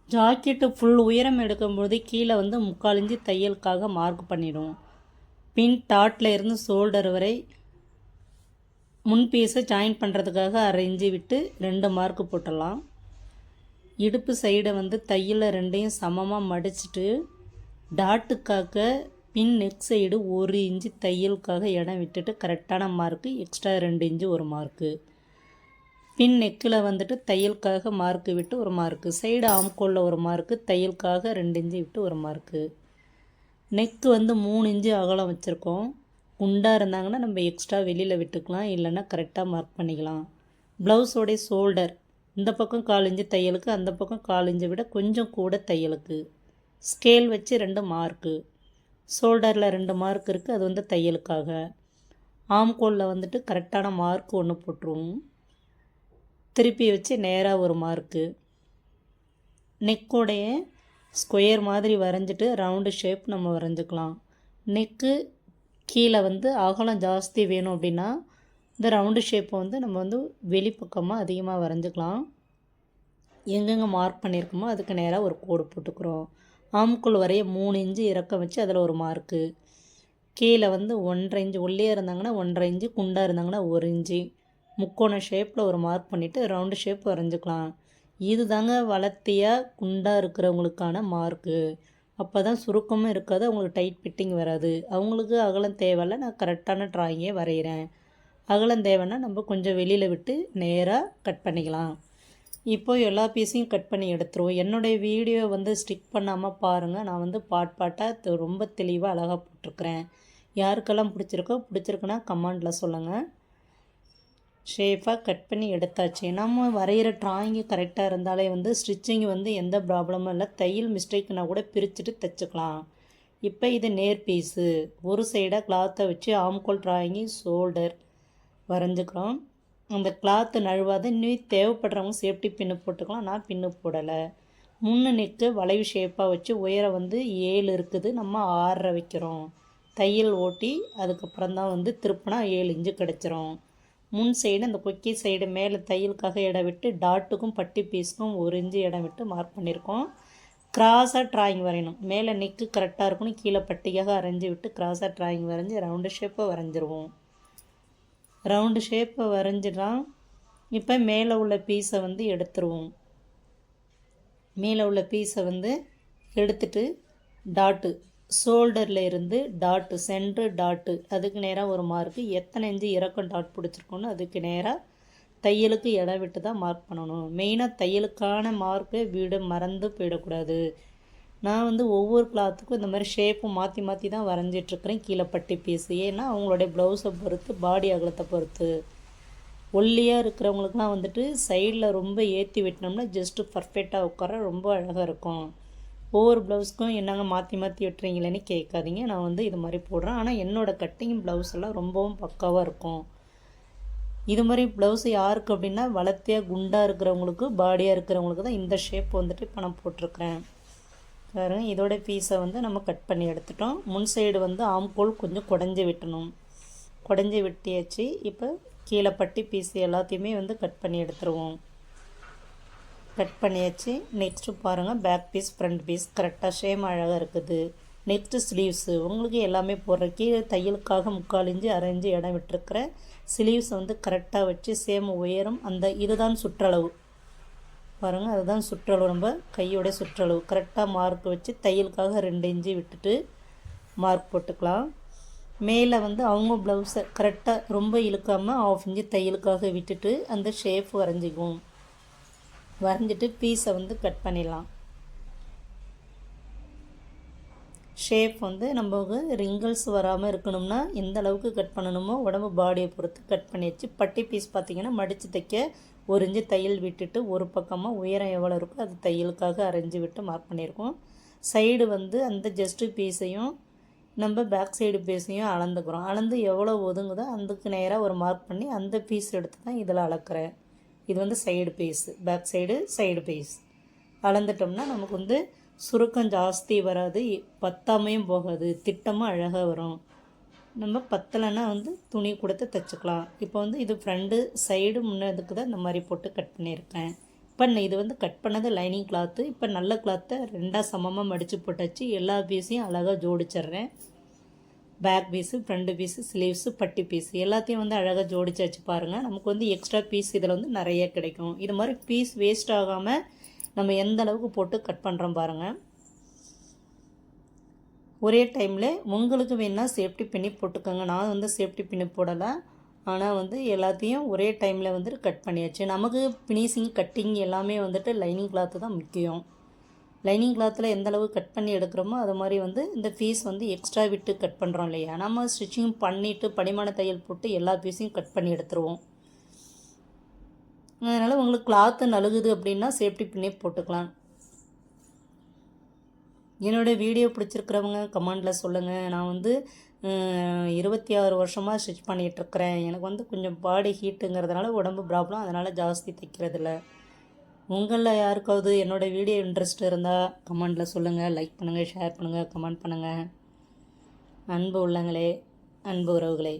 Jacket full உயரம் எடுக்கும்போது கீழே வந்து 3/4 இன்ச்சு தையலுக்காக மார்க் பண்ணிடும். பின் டாட்டில் இருந்து ஷோல்டர் வரை முன் பீஸை ஜாயின் பண்ணுறதுக்காக 1/2 இன்ச்சு விட்டு 2 மார்க்கு போட்டுடலாம். இடுப்பு சைடை வந்து தையலை ரெண்டையும் சமமாக மடிச்சுட்டு டாட்டுக்காக பின் நெக் சைடு 1 இன்ச்சு தையலுக்காக இடம் விட்டுட்டு கரெக்டான மார்க்கு எக்ஸ்ட்ரா 2 இன்ச்சு ஒரு மார்க்கு. பின் நெக்கில் வந்துட்டு தையலுக்காக மார்க்கு விட்டு ஒரு மார்க்கு, சைடு ஆம்கோலில் ஒரு மார்க்கு, தையலுக்காக 2 இன்ச்சு விட்டு ஒரு மார்க்கு. நெக்கு வந்து 3 இன்ச்சு அகலம் வச்சுருக்கோம். குண்டாக இருந்தாங்கன்னா நம்ம எக்ஸ்ட்ரா வெளியில் விட்டுக்கலாம், இல்லைன்னா கரெக்டாக மார்க் பண்ணிக்கலாம். ப்ளவுஸோடைய ஷோல்டர் இந்த பக்கம் 1/4 இன்ச்சு தையலுக்கு, அந்த பக்கம் 1/4 இன்ச்சை விட கொஞ்சம் கூட தையலுக்கு. ஸ்கேல் வச்சு 2 மார்க்கு. ஷோல்டரில் 2 மார்க் இருக்குது, அது வந்து தையலுக்காக. ஆம்கோலில் வந்துட்டு கரெக்டான மார்க் ஒன்று போட்டுருவோம். திருப்பி வச்சு நேராக ஒரு மார்க்கு. நெக்கோடைய ஸ்கொயர் மாதிரி வரைஞ்சிட்டு ரவுண்டு ஷேப் நம்ம வரைஞ்சிக்கலாம். நெக்கு கீழே வந்து அகலம் ஜாஸ்தி வேணும் அப்படின்னா இந்த ரவுண்டு ஷேப்பை வந்து நம்ம வந்து வெளிப்பக்கமாக அதிகமாக வரைஞ்சிக்கலாம். எங்கெங்கே மார்க் பண்ணியிருக்கோமோ அதுக்கு நேராக ஒரு கோடு போட்டுக்கிறோம். ஆம்குள் வரைய 3 இன்ச்சு இறக்கம் வச்சு அதில் ஒரு மார்க்கு. கீழே வந்து 1/2 இன்ச்சு ஒல்லியாக இருந்தாங்கன்னா 1/2 இன்ச்சு, குண்டாக இருந்தாங்கன்னா 1 இன்ச்சு முக்கோண ஷேப்பில் ஒரு மார்க் பண்ணிவிட்டு ரவுண்டு ஷேப் வரைஞ்சிக்கலாம். இது தாங்க வளர்த்தியாக குண்டாக இருக்கிறவங்களுக்கான மார்க்கு. அப்போ தான் சுருக்கமும் இருக்காது, அவங்களுக்கு டைட் ஃபிட்டிங் வராது. அவங்களுக்கு அகலம் தேவையில்ல, நான் கரெக்டான ட்ராயிங்கே வரைகிறேன். அகலம் தேவைன்னா நம்ம கொஞ்சம் வெளியில் விட்டு நேராக கட் பண்ணிக்கலாம். இப்போது எல்லா பீஸையும் கட் பண்ணி எடுத்துருவோம். என்னுடைய வீடியோ வந்து ஸ்டிக் பண்ணாமல் பாருங்கள். நான் வந்து பாட்டாக ரொம்ப தெளிவாக அழகாக போட்டிருக்கிறேன். யாருக்கெல்லாம் பிடிச்சிருக்குன்னா கமெண்டில் சொல்லுங்கள். ஷேப்பாக கட் பண்ணி எடுத்தாச்சு. நம்ம வரைகிற ட்ராயிங்கு கரெக்டாக இருந்தாலே வந்து ஸ்டிச்சிங் வந்து எந்த ப்ராப்ளமும் இல்லை. தையல் மிஸ்டேக்குனா கூட பிரிச்சுட்டு தைச்சிக்கலாம். இப்போ இது நேர் பீஸு. ஒரு சைடாக கிளாத்தை வச்சு ஆம்கோல் ட்ராயிங்கு ஷோல்டர் வரைஞ்சிக்கிறோம். அந்த கிளாத்து நழுவாத இன்னும் தேவைப்படுறவங்க சேஃப்டி பின்னு போட்டுக்கலாம். நான் பின்னு போடலை. முன்னு நெக்கு வளைவு ஷேப்பாக வச்சு உயரம் வந்து 7 இருக்குது, நம்ம 6.5 வைக்கிறோம். தையல் ஓட்டி அதுக்கப்புறம் தான் வந்து திருப்பினா 7 இன்ச்சு கிடச்சிரும். முன் சைடு அந்த கொக்கி சைடு மேலே தையலுக்காக இடம் விட்டு டாட்டுக்கும் பட்டி பீஸுக்கும் 1 இன்ச்சு இடம் விட்டு மார்க் பண்ணியிருக்கோம். கிராஸாக ட்ராயிங் வரையணும். மேலே நெக்கு கரெக்டாக இருக்கணும், கீழே பட்டிக்காக அரைஞ்சி விட்டு கிராஸாக ட்ராயிங் வரைஞ்சி ரவுண்டு ஷேப்பை வரைஞ்சிருவோம். ரவுண்டு ஷேப்பை வரைஞ்சிடலாம். இப்போ மேலே உள்ள பீஸை வந்து எடுத்துருவோம். மேலே உள்ள பீஸை வந்து எடுத்துட்டு டாட்டு ஷோல்டரில் இருந்து டாட்டு சென்ட்ரு டாட்டு அதுக்கு நேராக ஒரு மார்க்கு. எத்தனை இன்ச்சு இறக்கம் டாட் பிடிச்சிருக்கோன்னு அதுக்கு நேராக தையலுக்கு இடம் விட்டு தான் மார்க் பண்ணணும். மெயினாக தையலுக்கான மார்க்கை மறந்து போயிடக்கூடாது. நான் வந்து ஒவ்வொரு கிளாத்துக்கும் இந்த மாதிரி ஷேப்பு மாற்றி மாற்றி தான் வரைஞ்சிட்ருக்கிறேன். கீழே பட்டி பீஸு ஏன்னா அவங்களுடைய ப்ளவுஸை பொறுத்து, பாடி அகலத்தை பொறுத்து. ஒல்லியாக இருக்கிறவங்களுக்குலாம் வந்துட்டு சைடில் ரொம்ப ஏற்றி வெட்டினோம்னா ஜஸ்ட்டு பர்ஃபெக்டாக உட்கார ரொம்ப அழகாக இருக்கும். ஒவ்வொரு ப்ளவுஸ்க்கும் என்னங்க மாற்றி மாற்றி வெட்டுறீங்களேன்னு கேட்காதீங்க. நான் வந்து இது மாதிரி போடுறேன். ஆனால் என்னோடய கட்டிங் ப்ளவுஸ் எல்லாம் ரொம்பவும் பக்காவாக இருக்கும். இது மாதிரி ப்ளவுஸ் யாருக்கு அப்படின்னா வளர்த்தியாக குண்டாக இருக்கிறவங்களுக்கு, பாடியாக இருக்கிறவங்களுக்கு தான் இந்த ஷேப் வந்துட்டு இப்போ நான் போட்டிருக்கிறேன். பாருங்கள், இதோட பீஸை வந்து நம்ம கட் பண்ணி எடுத்துட்டோம். முன் சைடு வந்து ஆம்கோல் கொஞ்சம் குடஞ்சி வெட்டணும். குடஞ்சி வெட்டியாச்சு. இப்போ கீழே பட்டி பீஸ் எல்லாத்தையுமே வந்து கட் பண்ணி எடுத்துருவோம். கட் பண்ணியாச்சு. நெக்ஸ்ட்டு பாருங்கள், பேக் பீஸ் ஃப்ரண்ட் பீஸ் கரெக்டாக ஷேம் அழகாக இருக்குது. நெக்ஸ்ட்டு ஸ்லீவ்ஸு உங்களுக்கு எல்லாமே போடுற கீழே தையலுக்காக 3/4 இன்ச்சு 1/2 இன்ச்சு இடம் விட்டுருக்கிற ஸ்லீவ்ஸ் வந்து கரெக்டாக வச்சு சேம் உயரம் அந்த இதுதான் சுற்றளவு. பாருங்கள், அதுதான் சுற்றளவு. நம்ம கையோடைய சுற்றளவு கரெக்டாக மார்க் வச்சு தையலுக்காக 2 இன்ச்சு விட்டுட்டு மார்க் போட்டுக்கலாம். மேலே வந்து அவங்க ப்ளவுஸை கரெக்டாக ரொம்ப இழுக்காமல் 1/2 இன்ச்சு தையலுக்காக விட்டுட்டு அந்த ஷேப் வரைஞ்சிக்குவோம். வரைஞ்சிட்டு பீஸை வந்து கட் பண்ணிடலாம். ஷேப் வந்து நமக்கு ரிங்கிள்ஸ் வராமல் இருக்கணும்னா எந்த அளவுக்கு கட் பண்ணணுமோ உடம்பு பாடியை பொறுத்து கட் பண்ணிடுச்சு. பட்டி பீஸ் பார்த்திங்கன்னா மடித்து தைக்க 1 இன்ச்சு தையல் விட்டுட்டு ஒரு பக்கமாக உயரம் எவ்வளோ இருக்கோ அது தையலுக்காக அரைஞ்சி விட்டு மார்க் பண்ணியிருக்கோம். சைடு வந்து அந்த ஜஸ்ட்டு பீஸையும் நம்ம பேக் சைடு பீஸையும் அளந்துக்கிறோம். அளந்து எவ்வளோ ஒதுங்குதோ அதுக்கு நேராக ஒரு மார்க் பண்ணி அந்த பீஸ் எடுத்து தான் இதில் அளக்கிறேன். இது வந்து side piece, back side piece அளந்துட்டோம்னா நமக்கு வந்து சுருக்கம் ஜாஸ்தி வராது, பத்தாமையும் போகாது, திட்டமாக அழகாக வரும். நம்ம பத்தலைன்னா வந்து துணி கொடுத்து தைச்சிக்கலாம். இப்போ வந்து இது ஃப்ரண்ட்டு சைடு முன்னதுக்கு தான் இந்த மாதிரி போட்டு கட் பண்ணியிருக்கேன். பண்ண இது வந்து கட் பண்ணது லைனிங் கிளாத்து. இப்போ நல்ல கிளாத்தை 2ஆக சமமாக மடித்து போட்டாச்சு. எல்லா பீஸையும் அழகாக ஜோடிச்சிட்றேன். Back piece, front piece, sleeves, பட்டி பீஸ் எல்லாத்தையும் வந்து அழகாக ஜோடிச்சாச்சு பாருங்கள். நமக்கு வந்து எக்ஸ்ட்ரா பீஸ் இதில் வந்து நிறைய கிடைக்கும். இது மாதிரி பீஸ் வேஸ்ட் ஆகாமல் நம்ம எந்த அளவுக்கு போட்டு கட் பண்ணுறோம் பாருங்கள். ஒரே டைமில் உங்களுக்கு வேணால் சேஃப்டி பின்னி போட்டுக்கோங்க. நான் வந்து சேஃப்டி பின்னி போடலை. ஆனால் வந்து எல்லாத்தையும் ஒரே டைமில் வந்துட்டு கட் பண்ணியாச்சு. நமக்கு ஃபினிஷிங் கட்டிங் எல்லாமே வந்துட்டு லைனிங் கிளாத்து தான் முக்கியம். லைனிங் கிளாத்தில் எந்த அளவு கட் பண்ணி எடுக்கிறோமோ அது மாதிரி வந்து இந்த பீஸ் வந்து எக்ஸ்ட்ரா விட்டு கட் பண்ணுறோம் இல்லையா, நம்ம ஸ்டிச்சிங் பண்ணிவிட்டு படிமான தையல் போட்டு எல்லா பீஸையும் கட் பண்ணி எடுத்துருவோம். அதனால் உங்களுக்கு கிளாத்து நழுகுது அப்படின்னா சேஃப்டி பின்னே போட்டுக்கலாம். என்னோடய வீடியோ பிடிச்சிருக்கிறவங்க கமெண்டில் சொல்லுங்கள். நான் வந்து 26 வருஷமாக ஸ்டிச் பண்ணிகிட்ருக்கிறேன். எனக்கு வந்து கொஞ்சம் பாடி ஹீட்டுங்கிறதுனால உடம்பு ப்ராப்ளம், அதனால் ஜாஸ்தி தைக்கிறதில்ல. உங்களில் யாருக்காவது என்னோடய வீடியோ இன்ட்ரெஸ்ட் இருந்தால் கமெண்டில் சொல்லுங்கள். லைக் பண்ணுங்கள், ஷேர் பண்ணுங்கள், கமெண்ட் பண்ணுங்கள். அன்பு உள்ளங்களே, அன்பு உறவுகளே.